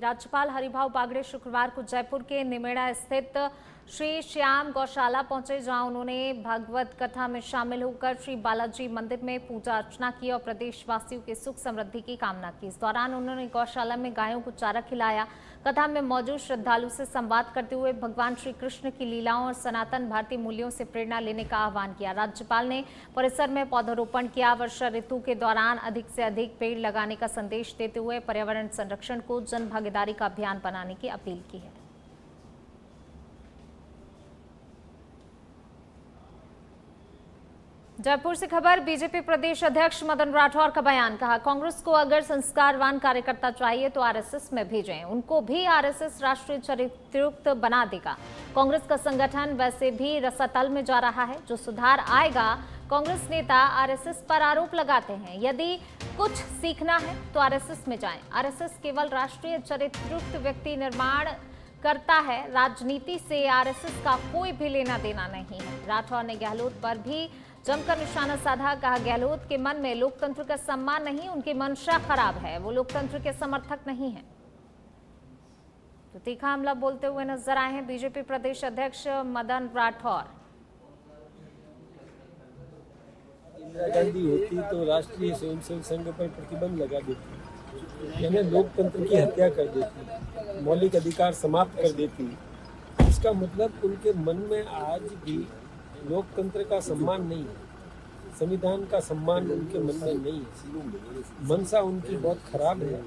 राज्यपाल हरिभाऊ बागड़े शुक्रवार को जयपुर के निमेड़ा स्थित श्री श्याम गौशाला पहुंचे, जहां उन्होंने भागवत कथा में शामिल होकर श्री बालाजी मंदिर में पूजा अर्चना की और प्रदेशवासियों के सुख समृद्धि की कामना की। इस दौरान उन्होंने गौशाला में गायों को चारा खिलाया। कथा में मौजूद श्रद्धालु से संवाद करते हुए भगवान श्री कृष्ण की लीलाओं और सनातन भारतीय मूल्यों से प्रेरणा लेने का आह्वान किया। राज्यपाल ने परिसर में पौधरोपण किया। वर्षा ऋतु के दौरान अधिक से अधिक पेड़ लगाने का संदेश देते हुए पर्यावरण संरक्षण को जन भागीदारी का अभियान बनाने की अपील की है। जयपुर से खबर, बीजेपी प्रदेश अध्यक्ष मदन राठौर का बयान। कहा, कांग्रेस को अगर संस्कारवान कार्यकर्ता चाहिए तो आरएसएस में भेजें, उनको भी आरएसएस राष्ट्रीय चरित्रयुक्त बना देगा। कांग्रेस का संगठन वैसे भी रसातल में जा रहा है। जो सुधार आएगा, कांग्रेस नेता आरएसएस पर आरोप लगाते हैं। यदि कुछ सीखना है तो आरएसएस में जाएं। आरएसएस केवल राष्ट्रीय चरित्रयुक्त व्यक्ति निर्माण करता है, राजनीति से आरएसएस का कोई भी लेना देना नहीं है। राठौर ने गहलोत पर भी जमकर निशाना साधा। कहा, गहलोत के मन में लोकतंत्र का सम्मान नहीं, उनकी मंशा खराब है, वो लोकतंत्र के समर्थक नहीं है। तो तीखा हमला बोलते हुए नजर आए हैं बीजेपी प्रदेश अध्यक्ष मदन राठौर। इंदिरा गांधी होती तो राष्ट्रीय स्वयंसेवक संघ पर प्रतिबंध लगा देती, यानी लोकतंत्र की हत्या कर देती, मौलिक अधिकार समाप्त कर देती। इसका मतलब उनके मन में आज भी लोकतंत्र का सम्मान नहीं है, संविधान का सम्मान उनके मन में नहीं है। मनसा उनकी बहुत खराब है,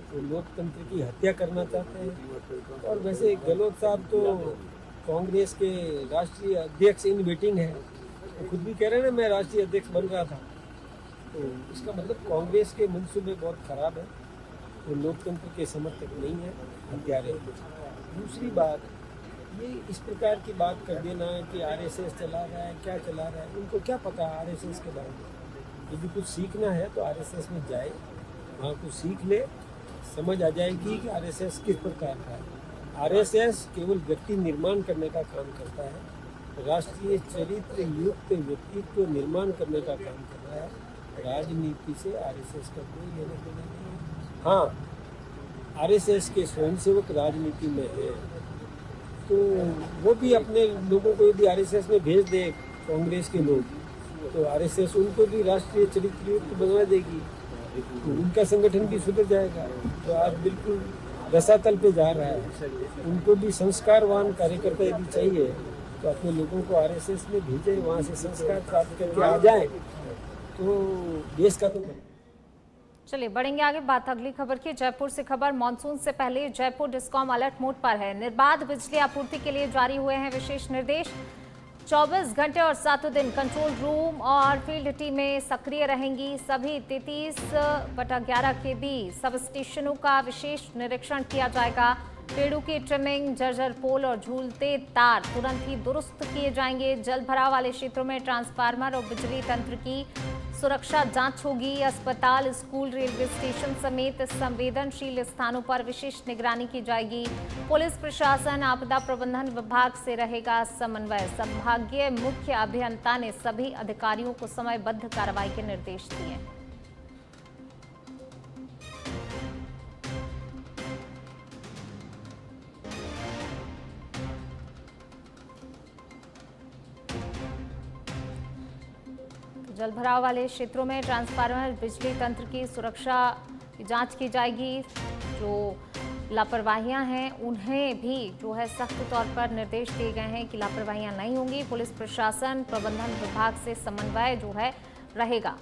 वो लोकतंत्र की हत्या करना चाहते हैं। और वैसे गहलोत साहब तो कांग्रेस के राष्ट्रीय अध्यक्ष इन वेटिंग है, वो खुद भी कह रहे हैं ना, मैं राष्ट्रीय अध्यक्ष बन रहा था। तो इसका मतलब कांग्रेस के मंसूबे बहुत खराब है, वो लोकतंत्र के समर्थक नहीं है, हत्यारे। दूसरी बात, ये इस प्रकार की बात कर देना है कि आरएसएस चला रहा है, क्या चला रहा है, उनको क्या पता है आरएसएस के बारे में। यदि कुछ सीखना है तो आरएसएस में जाए, वहाँ कुछ सीख ले, समझ आ जाएगी कि आरएसएस किस प्रकार का है। आरएसएस केवल व्यक्ति निर्माण करने का काम करता है, राष्ट्रीय चरित्र युक्त व्यक्तित्व निर्माण करने का काम कर रहा है। राजनीति से आरएसएस का कोई लेना देना नहीं है। हाँ, आरएसएस के स्वयंसेवक राजनीति में है, तो वो भी अपने लोगों को यदि आरएसएस में भेज दे कांग्रेस के लोग, तो आरएसएस उनको भी राष्ट्रीय चरित्रयुक्त बना देगी, तो उनका संगठन भी सुधर जाएगा। तो आज बिल्कुल रसातल पे जा रहा है। उनको भी संस्कारवान कार्यकर्ता यदि चाहिए तो अपने लोगों को आरएसएस में भेजे, वहाँ से संस्कार प्राप्त करके आ जाए तो देश का तो। चलिए बढ़ेंगे आगे, बात अगली खबर की। जयपुर से खबर, मानसून से पहले जयपुर डिस्कॉम अलर्ट मोड पर है। निर्बाध बिजली आपूर्ति के लिए जारी हुए हैं विशेष निर्देश। 24 घंटे और 7 दिन कंट्रोल रूम और फील्ड टीमें सक्रिय रहेंगी। सभी 33/11 केवी सब स्टेशनों का विशेष निरीक्षण किया जाएगा। पेड़ों की ट्रिमिंग, जर्जर पोल और झूलते तार तुरंत ही दुरुस्त किए जाएंगे। जल भराव वाले क्षेत्रों में ट्रांसफार्मर और बिजली तंत्र की सुरक्षा जांच होगी। अस्पताल, स्कूल, रेलवे स्टेशन समेत संवेदनशील स्थानों पर विशेष निगरानी की जाएगी। पुलिस प्रशासन, आपदा प्रबंधन विभाग से रहेगा समन्वय। संभागीय मुख्य अभियंता ने सभी अधिकारियों को समयबद्ध कार्रवाई के निर्देश दिए। जल भराव वाले क्षेत्रों में ट्रांसफार्मर, बिजली तंत्र की सुरक्षा की जांच की जाएगी। जो लापरवाहियां हैं उन्हें भी जो है सख्त तौर पर निर्देश दिए गए हैं कि लापरवाहियां नहीं होंगी। पुलिस प्रशासन, प्रबंधन विभाग से समन्वय जो है रहेगा।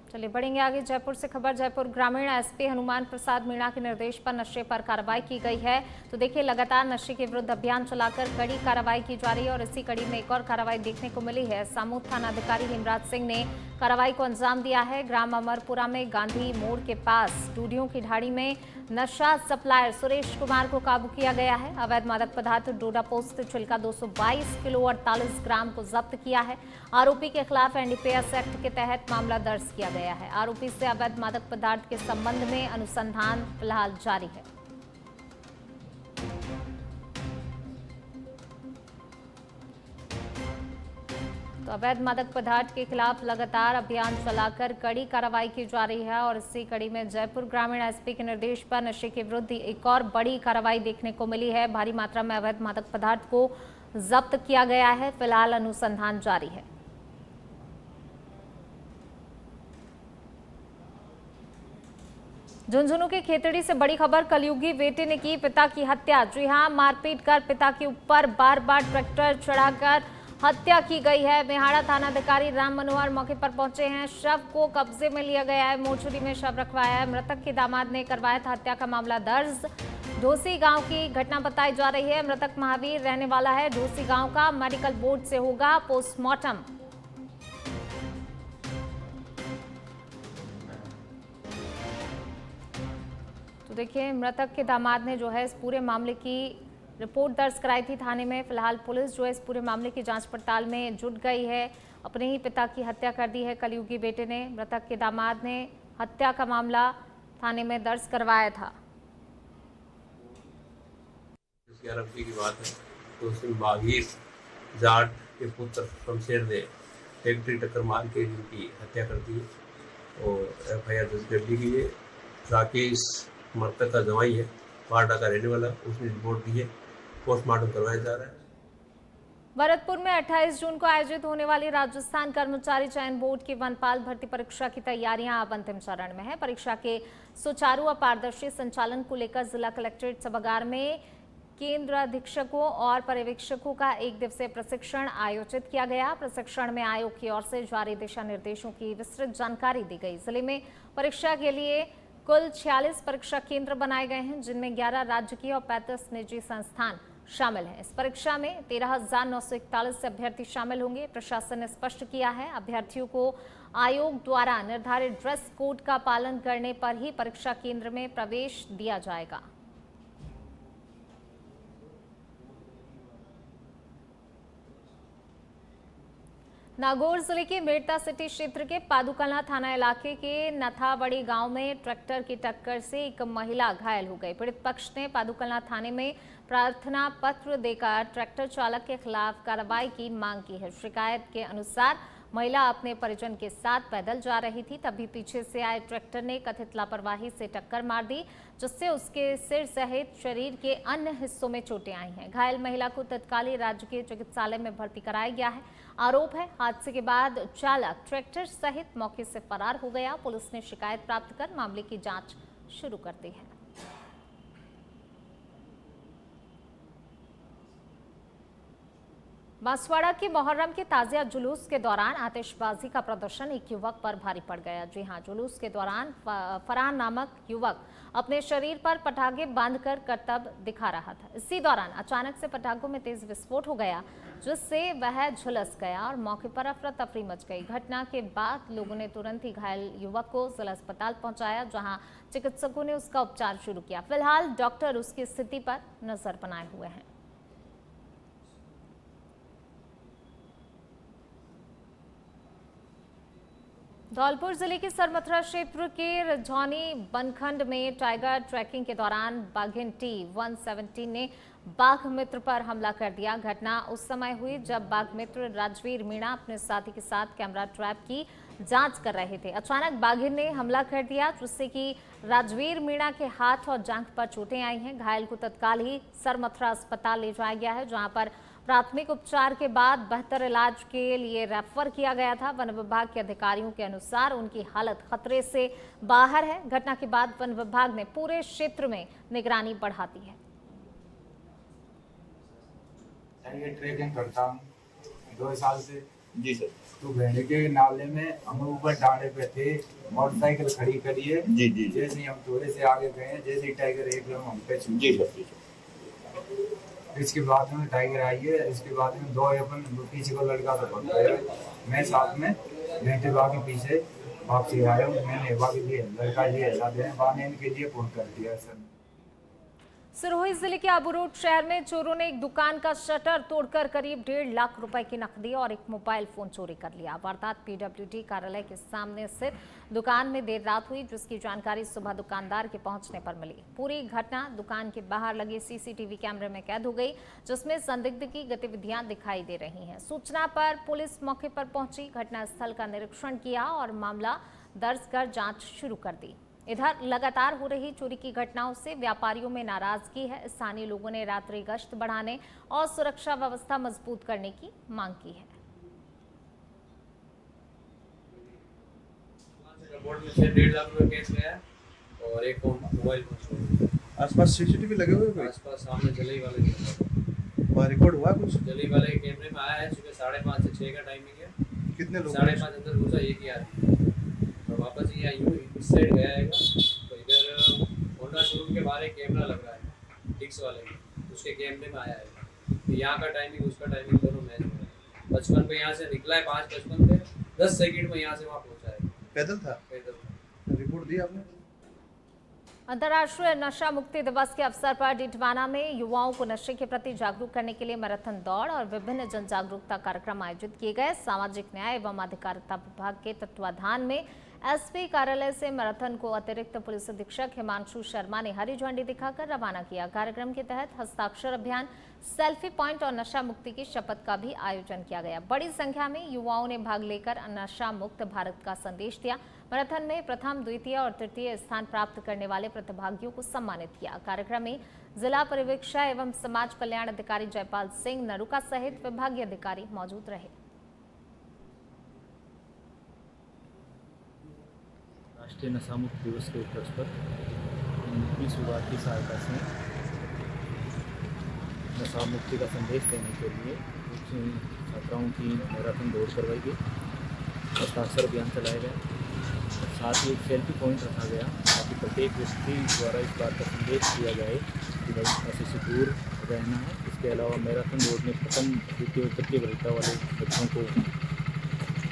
चलिए बढ़ेंगे आगे, जयपुर से खबर। जयपुर ग्रामीण एसपी हनुमान प्रसाद मीणा के निर्देश पर नशे पर कार्रवाई की गई है। तो देखिए, लगातार नशे के विरुद्ध अभियान चलाकर कड़ी कार्रवाई की जा रही है और इसी कड़ी में एक और कार्रवाई देखने को मिली है। सामूद थाना अधिकारी हेमराज सिंह ने कार्रवाई को अंजाम दिया है। ग्राम अमरपुरा में गांधी मोड़ के पास डूडियों की ढाड़ी में नशा सप्लायर सुरेश कुमार को काबू किया गया है। अवैध मादक पदार्थ डोडा पोस्ट छिलका 222 किलो 48 ग्राम को जब्त किया है। आरोपी के खिलाफ एनडीपीएस एक्ट के तहत मामला दर्ज किया गया है। आरोपी से अवैध मादक पदार्थ के संबंध में अनुसंधान फिलहाल जारी है। तो अवैध मादक पदार्थ के खिलाफ लगातार अभियान चलाकर कड़ी कार्रवाई की जा रही है और इसी कड़ी में जयपुर ग्रामीण एसपी के निर्देश पर नशे के विरुद्ध एक और बड़ी कार्रवाई देखने को मिली है। भारी मात्रा में अवैध मादक पदार्थ को जब्त किया गया है। फिलहाल अनुसंधान जारी है। झुंझुनू की खेतड़ी से बड़ी खबर, कलयुगी बेटे ने की पिता की हत्या। जी हां, मारपीट कर पिता के ऊपर बार बार ट्रैक्टर चढ़ाकर हत्या की गई है। मेहाड़ा थानाधिकारी राम मनोहर मौके पर पहुंचे हैं। शव को कब्जे में लिया गया है, मोर्चरी में शव रखवाया है। मृतक के दामाद ने करवाया था हत्या का मामला दर्ज। ढोसी गांव की घटना बताई जा रही है। मृतक महावीर रहने वाला है ढोसी गांव का। मेडिकल बोर्ड से होगा पोस्टमार्टम। देखिए, मृतक के दामाद ने जो है इस पूरे मामले की रिपोर्ट दर्ज कराई थी थाने में। फिलहाल पुलिस जो है इस पूरे मामले की जांच पड़ताल में जुट गई है। अपने ही पिता की हत्या कर दी है कलयुगी बेटे ने। मृतक के दामाद ने हत्या का मामला थाने में दर्ज करवाया था। 11 की बात है तो उसमें महावीर जाट के पुत्र शमशेर ने फैक्ट्री टक्कर मार के इनकी हत्या कर दी और FIR दर्ज कर दी गई है। राकेश मृतक का जवाई है, पारडा का रहने वाला, उसने रिपोर्ट दी है। पोस्टमार्टम करवाया जा रहा है। भरतपुर में 28 जून को आयोजित होने वाली राजस्थान कर्मचारी चयन बोर्ड की वनपाल भर्ती परीक्षा की तैयारियां अब अंतिम चरण में है। परीक्षा के सुचारू और पारदर्शी संचालन को लेकर जिला कलेक्ट्रेट सभागार में केंद्र अधीक्षकों और पर्यवेक्षकों का एक दिवसीय प्रशिक्षण आयोजित किया गया। प्रशिक्षण में आयोग की ओर से जारी दिशा निर्देशों की विस्तृत जानकारी दी गई। जिले में परीक्षा के लिए कुल 46 परीक्षा केंद्र बनाए गए हैं, जिनमें 11 राजकीय और 35 निजी संस्थान शामिल हैं। इस परीक्षा में 13,941 अभ्यर्थी शामिल होंगे। प्रशासन ने स्पष्ट किया है, अभ्यर्थियों को आयोग द्वारा निर्धारित ड्रेस कोड का पालन करने पर ही परीक्षा केंद्र में प्रवेश दिया जाएगा। नागौर जिले के मेड़ता सिटी क्षेत्र के पादुकला थाना इलाके के नथाबड़ी गांव में ट्रैक्टर की टक्कर से एक महिला घायल हो गई। पीड़ित पक्ष ने पादुकला थाने में प्रार्थना पत्र देकर ट्रैक्टर चालक के खिलाफ कार्रवाई की मांग की है। शिकायत के अनुसार महिला अपने परिजन के साथ पैदल जा रही थी, तभी पीछे से आए ट्रैक्टर ने कथित लापरवाही से टक्कर मार दी, जिससे उसके सिर सहित शरीर के अन्य हिस्सों में चोटें आई हैं। घायल महिला को तत्कालीन राजकीय चिकित्सालय में भर्ती कराया गया है। आरोप है, हादसे के बाद चालक ट्रैक्टर सहित मौके से फरार हो गया। पुलिस ने शिकायत प्राप्त कर मामले की जांच शुरू कर दी है। बांसवाड़ा के मोहर्रम के ताजिया जुलूस के दौरान आतिशबाजी का प्रदर्शन एक युवक पर भारी पड़ गया। जी हां, जुलूस के दौरान फरहान नामक युवक अपने शरीर पर पटाखे बांधकर करतब दिखा रहा था। इसी दौरान अचानक से पटाखों में तेज विस्फोट हो गया, जिससे वह झुलस गया और मौके पर अफरा तफरी मच गई। घटना के बाद लोगों ने तुरंत ही घायल युवक को जिला अस्पताल पहुंचाया, जहां चिकित्सकों ने उसका उपचार शुरू किया। फिलहाल डॉक्टर उसकी स्थिति पर नजर बनाए हुए हैं। धौलपुर जिले के सरमथरा क्षेत्र के रजौनी बनखंड में टाइगर ट्रैकिंग के दौरान बाघिन T-117 ने बाघ मित्र पर हमला कर दिया। घटना उस समय हुई जब बाघ मित्र राजवीर मीणा अपने साथी के साथ कैमरा ट्रैप की जांच कर रहे थे। अचानक बाघिन ने हमला कर दिया, जिससे कि राजवीर मीणा के हाथ और जांघ पर चोटें आई हैं। घायल को तत्काल ही सरमथरा अस्पताल ले जाया गया है, जहां पर प्राथमिक उपचार के बाद बेहतर इलाज के लिए रेफर किया गया था। वन विभाग के अधिकारियों के अनुसार उनकी हालत खतरे से बाहर है। घटना के बाद वन विभाग ने पूरे क्षेत्र में निगरानी बढ़ा दी है। ट्रेकिंग करता हूँ 2 साल से जी सर। तो भेड़े के नाले में हम ऊपर डांडे पे थे, मोटरसाइकिल खड़ी करी है। जी जी जैसे ही हम थोड़े से आगे गए, जैसे ही टाइगर एकदम हम पे छू। जी सर। इसके बाद में टाइगर आई है। इसके बाद में 2 अपन पीछे को लड़का तो भाग गया। मैं साथ में घंटे बाद पीछे वापसी आया हूँ। मैंने बाकी लिए लड़का लिए बाने के लिए फोन कर दिया सर। सिरोही जिले के आबू रोड शहर में चोरों ने एक दुकान का शटर तोड़कर करीब 1.5 लाख रुपए की नकदी और एक मोबाइल फोन चोरी कर लिया। वारदात पीडब्ल्यूडी कार्यालय के सामने स्थित दुकान में देर रात हुई, जिसकी जानकारी सुबह दुकानदार के पहुंचने पर मिली। पूरी घटना दुकान के बाहर लगे सीसीटीवी कैमरे में कैद हो गई, जिसमें संदिग्ध की गतिविधियां दिखाई दे रही हैं। सूचना पर पुलिस मौके पर पहुंची, घटनास्थल का निरीक्षण किया और मामला दर्ज कर जाँच शुरू कर दी। इधर लगातार हो रही चोरी की घटनाओं से व्यापारियों में नाराजगी है। स्थानीय लोगों ने रात्रि गश्त बढ़ाने और सुरक्षा व्यवस्था मजबूत करने की मांग की है। बोर्ड में से 1.5 लाख रुपए कैश गया और एक मोबाइल फोन। आसपास सीसीटीवी लगे हुए हैं? आसपास सामने जलई वाले वहाँ रिकॉर्ड हुआ कुछ? जलई वाले के कैमरे में आया है। सुबह 5:30 से 6 का टाइमिंग है। कितने लोग? 5:30 अंदर घुसा, एक ही आदमी और वापस ये यूं इस साइड गया है। तो इधर होंडा शोरूम के बाहर एक कैमरा लग रहा है डिक्स वाले के, उसके कैमरे में आया है। तो यहाँ का टाइमिंग उसका टाइमिंग दोनों मैच हो रहा है। 55 पे यहाँ से निकला है, 5:55 पे 10 सेकंड में यहाँ से वहाँ पहुँचा है। पैदल था? पैदल। रिपोर्ट दी आपने? अंतर्राष्ट्रीय नशा मुक्ति दिवस के अवसर पर डिडवाना में युवाओं को नशे के प्रति जागरूक करने के लिए मैराथन दौड़ और विभिन्न जन जागरूकता कार्यक्रम आयोजित किए गए। सामाजिक न्याय एवं अधिकारिता विभाग के तत्वाधान में एसपी कार्यालय से मैराथन को अतिरिक्त पुलिस अधीक्षक हिमांशु शर्मा ने हरी झंडी दिखाकर रवाना किया। कार्यक्रम के तहत हस्ताक्षर अभियान, सेल्फी पॉइंट और नशा मुक्ति की शपथ का भी आयोजन किया गया। बड़ी संख्या में युवाओं ने भाग लेकर नशा मुक्त भारत का संदेश दिया। मैराथन में प्रथम, द्वितीय और तृतीय स्थान प्राप्त करने वाले प्रतिभागियों को सम्मानित किया। कार्यक्रम में जिला पर्यवेक्षक एवं समाज कल्याण अधिकारी जयपाल सिंह नरुका सहित विभागीय अधिकारी मौजूद रहे। राष्ट्रीय नशा मुक्त दिवस के उपलक्ष्य पर पुलिस विभाग की सहायता से नशा मुक्ति का संदेश देने के लिए छात्राओं की मैराथन दौड़ करवाई गई, हस्ताक्षर अभियान चलाया गया, साथ ही एक सेल्फी पॉइंट रखा गया ताकि प्रत्येक व्यक्ति द्वारा इस बात का संदेश दिया जाए कि भाई नशे से दूर रहना है। इसके अलावा मैराथन दौड़ में प्रथम, द्वितीय और तृतीय वरीयता वाले बच्चों को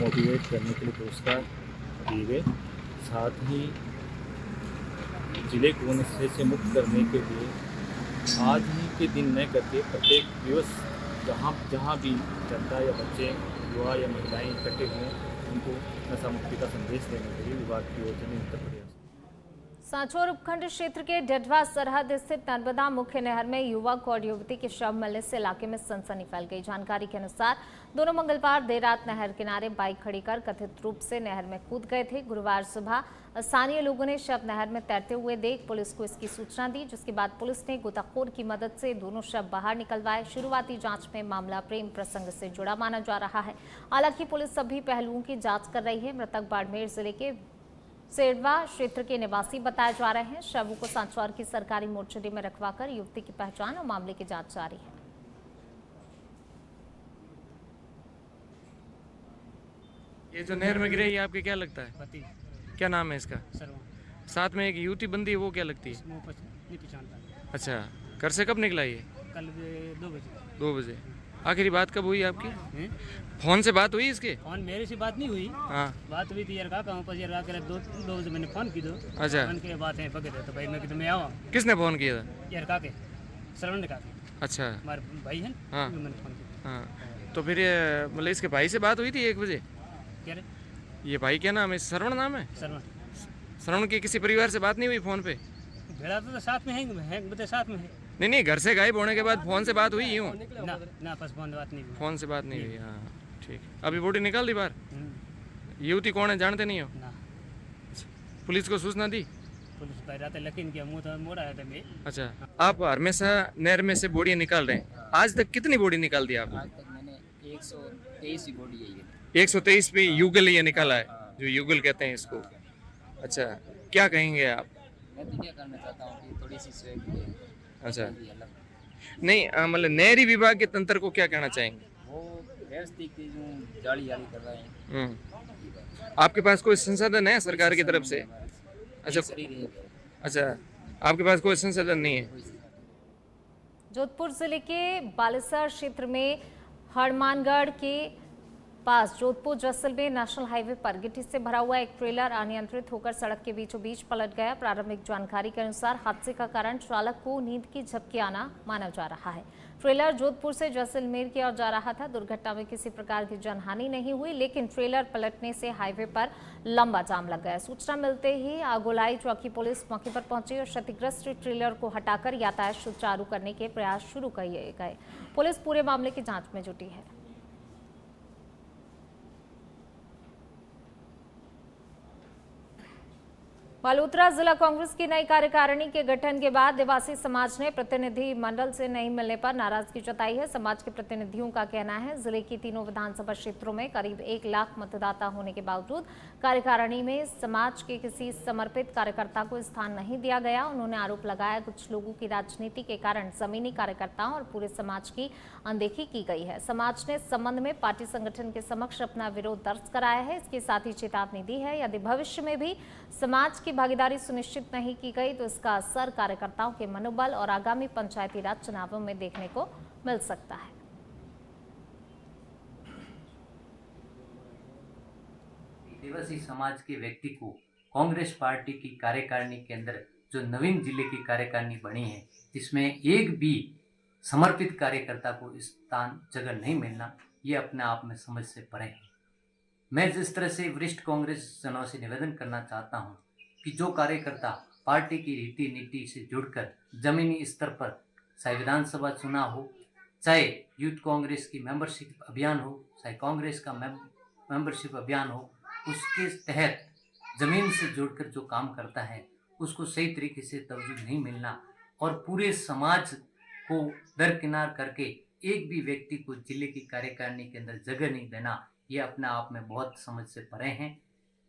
मोटिवेट करने के लिए पुरस्कार दिए गए। साथ ही जिले को नशे से मुक्त करने के लिए आज ही के दिन न करके प्रत्येक दिवस जहाँ भी जनता या बच्चे, युवा या महिलाएं इकट्ठे हों, उनको नशा मुक्ति का संदेश देने के लिए विभाग की ओर से निरंतर प्रयास। सांचौर उपखंड क्षेत्र के डडवा सरहद स्थित नर्मदा मुख्य नहर में युवक और युवती के शव मिलने से इलाके में सनसनी फैल गई। जानकारी के अनुसार दोनों मंगलवार देर रात नहर किनारे बाइक खड़ी कर कथित रूप से नहर में कूद गए थे। गुरुवार सुबह स्थानीय लोगों ने शव नहर में तैरते हुए देख पुलिस को इसकी सूचना दी, जिसके बाद पुलिस ने गोताखोर की मदद से दोनों शव बाहर निकलवाए। शुरुआती जांच में मामला प्रेम प्रसंग से जुड़ा माना जा रहा है। हालांकि पुलिस सभी पहलुओं की जाँच कर रही है। मृतक बाड़मेर जिले के सेडवा क्षेत्र के निवासी बताए जा रहे हैं। शवों को सांचौर की सरकारी मोर्चरी में रखवाकर युवती की पहचान और मामले की जांच जारी है। ये जो नहर में गिरे, ये आपके क्या लगता है? पति। क्या नाम है इसका? सरवा। साथ में एक युवती बंदी है, वो क्या लगती है? वो नहीं पहचानता। अच्छा, घर से कब निकला ये? कल 2 बजे। 2 बजे। आखिरी बात कब हुई आपकी? हैं? फोन से बात हुई इसके? फोन मेरे से बात नहीं हुई। हाँ। बात हुई थी यार का कहूँ पर यार कर 2 बजे मैंने फोन की दो। अच्छा। फोन के बात है पकड़े तो भाई मैं कि मैं आवा। किसने फोन किया था? यार का के श्रवण ने कहा। अच्छा। हमारे भाई हैं। हाँ। मैंने फोन किया। हाँ, तो फिर ये मतलब इसके भाई से बात हुई थी 1 बजे? क्या रे? ये भाई क्या नाम है? श्रवण नाम है? श्रवण। श्रवण की किसी परिवार से बात नहीं हुई फोन पे? भेड़ा तो साथ में है बता साथ में है। नहीं, घर से गायब होने के बाद फोन से बात हुई यूँ? ना बस फोन बात नहीं हुई। फोन से बात नहीं हुई। हाँ ठीक। अभी बॉडी निकाल दी बाहर? युवती कौन है जानते नहीं हो? ना। पुलिस को सूचना दी? पुलिस भाई रात लकीन किया, मुँह तो मोड़ा है मैं। अच्छा, आप हमेशा नहर में से बॉडी निकाल रहे हैं, आज तक कितनी बॉडी निकाल दी आपने? आज तक मैंने 123 ही बॉडी यही है। 123 पे युगल ये निकाला है, जो युगल कहते हैं इसको। अच्छा, क्या कहेंगे आप? मैं तो क्या करना चाहता हूँ कि थोड़ी सी स्वेग है। अच्छा, अलग नहीं मतलब नहरी विभाग के तंत्र को क्या कहना चाहेंगे? वो व्यवस्थित जो जाली कर रहे हैं। आपके पास कोई संसाधन है सरकार की तरफ से? अच्छा, अच्छा, आपके पास कोई संसाधन नहीं है? जोधपुर जिले के बालेसर क्षेत्र में हनुमानगढ़ के पास जोधपुर जैसलमेर नेशनल हाईवे पर गिट्टी से भरा हुआ एक ट्रेलर अनियंत्रित होकर सड़क के बीचों बीच पलट गया। प्रारंभिक जानकारी के अनुसार हादसे का कारण चालक को नींद की झपकी आना माना जा रहा है। ट्रेलर जोधपुर से जैसलमेर की ओर जा रहा था। दुर्घटना में किसी प्रकार की जनहानि नहीं हुई, लेकिन ट्रेलर पलटने से हाईवे पर लंबा जाम लग गया। सूचना मिलते ही आगोलाई चौकी पुलिस मौके पर पहुंची और क्षतिग्रस्त ट्रेलर को हटाकर यातायात सुचारू करने के प्रयास शुरू किए गए। पुलिस पूरे मामले की जांच में जुटी है। बालोतरा जिला कांग्रेस की नई कार्यकारिणी के गठन के बाद आदिवासी समाज ने प्रतिनिधि मंडल से नहीं मिलने पर नाराजगी जताई है। समाज के प्रतिनिधियों का कहना है जिले की तीनों विधानसभा क्षेत्रों में करीब 1 लाख मतदाता होने के बावजूद कार्यकारिणी में समाज के किसी समर्पित कार्यकर्ता को स्थान नहीं दिया गया। उन्होंने आरोप लगाया कुछ लोगों की राजनीति के कारण जमीनी कार्यकर्ताओं और पूरे समाज की अनदेखी की गई है। समाज ने इस संबंध में पार्टी संगठन के समक्ष अपना विरोध दर्ज कराया है। इसके साथ ही चेतावनी दी है यदि भविष्य में भी समाज की भागीदारी सुनिश्चित नहीं की गई तो इसका असर कार्यकर्ताओं के मनोबल और आगामी पंचायती राज चुनावों में देखने को मिल सकता है। आदिवासी समाज के व्यक्ति को कांग्रेस पार्टी की कार्यकारिणी के अंदर जो नवीन जिले की कार्यकारिणी बनी है, इसमें एक भी समर्पित कार्यकर्ता को स्थान जगह नहीं मिलना, ये अपने आप में समझ से परे है। मैं जिस तरह से वरिष्ठ कांग्रेस जनों से निवेदन करना चाहता हूं कि जो कार्यकर्ता पार्टी की रीति नीति से जुड़कर जमीनी स्तर पर चाहे विधानसभा चुनाव हो, चाहे यूथ कांग्रेस की मेंबरशिप अभियान हो, चाहे कांग्रेस का मेंबरशिप अभियान हो, उसके तहत जमीन से जुड़कर जो काम करता है उसको सही तरीके से तवज्जो नहीं मिलना और पूरे समाज को दरकिनार करके एक भी व्यक्ति को जिले की कार्यकारिणी के अंदर जगह नहीं देना, ये अपने आप में बहुत समझ से परे हैं।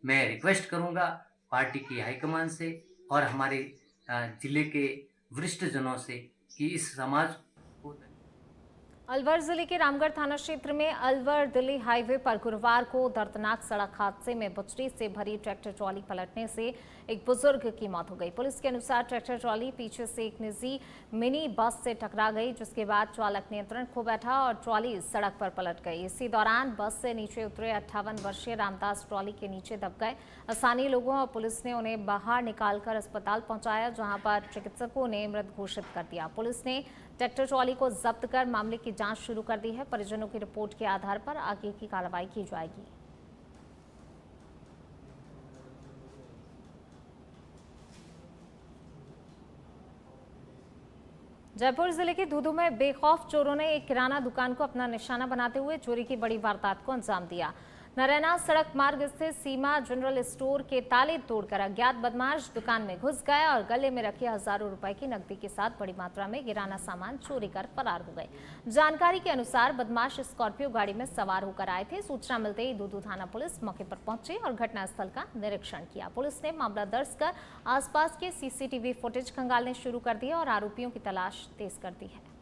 मैं रिक्वेस्ट करूंगा पार्टी की हाईकमान से और हमारे जिले के वरिष्ठ जनों से कि इस समाज को। अलवर जिले के रामगढ़ थाना क्षेत्र में अलवर दिल्ली हाईवे पर गुरुवार को दर्दनाक सड़क हादसे में बजरी से भरी ट्रैक्टर ट्रॉली पलटने से एक बुजुर्ग की मौत हो गई। पुलिस के अनुसार ट्रैक्टर ट्रॉली पीछे से एक निजी मिनी बस से टकरा गई, जिसके बाद चालक नियंत्रण खो बैठा और ट्रॉली सड़क पर पलट गई। इसी दौरान बस से नीचे उतरे 58 वर्षीय रामदास ट्रॉली के नीचे दब गए। स्थानीय लोगों और पुलिस ने उन्हें बाहर निकालकर अस्पताल पहुंचाया, जहां पर चिकित्सकों ने मृत घोषित कर दिया। पुलिस ने ट्रैक्टर ट्रॉली को जब्त कर मामले की जांच शुरू कर दी है। परिजनों की रिपोर्ट के आधार पर आगे की कार्रवाई की जाएगी। जयपुर जिले के धूधू में बेखौफ चोरों ने एक किराना दुकान को अपना निशाना बनाते हुए चोरी की बड़ी वारदात को अंजाम दिया। नारायणा सड़क मार्ग स्थित सीमा जनरल स्टोर के ताले तोड़कर अज्ञात बदमाश दुकान में घुस गए और गले में रखे हजारों रुपए की नकदी के साथ बड़ी मात्रा में किराना सामान चोरी कर फरार हो गए। जानकारी के अनुसार बदमाश स्कॉर्पियो गाड़ी में सवार होकर आए थे। सूचना मिलते ही धूधू थाना पुलिस मौके पर पहुंची और घटनास्थल का निरीक्षण किया। पुलिस ने मामला दर्ज कर आसपास के सीसीटीवी फुटेज खंगालने शुरू कर दिए और आरोपियों की तलाश तेज कर दी है।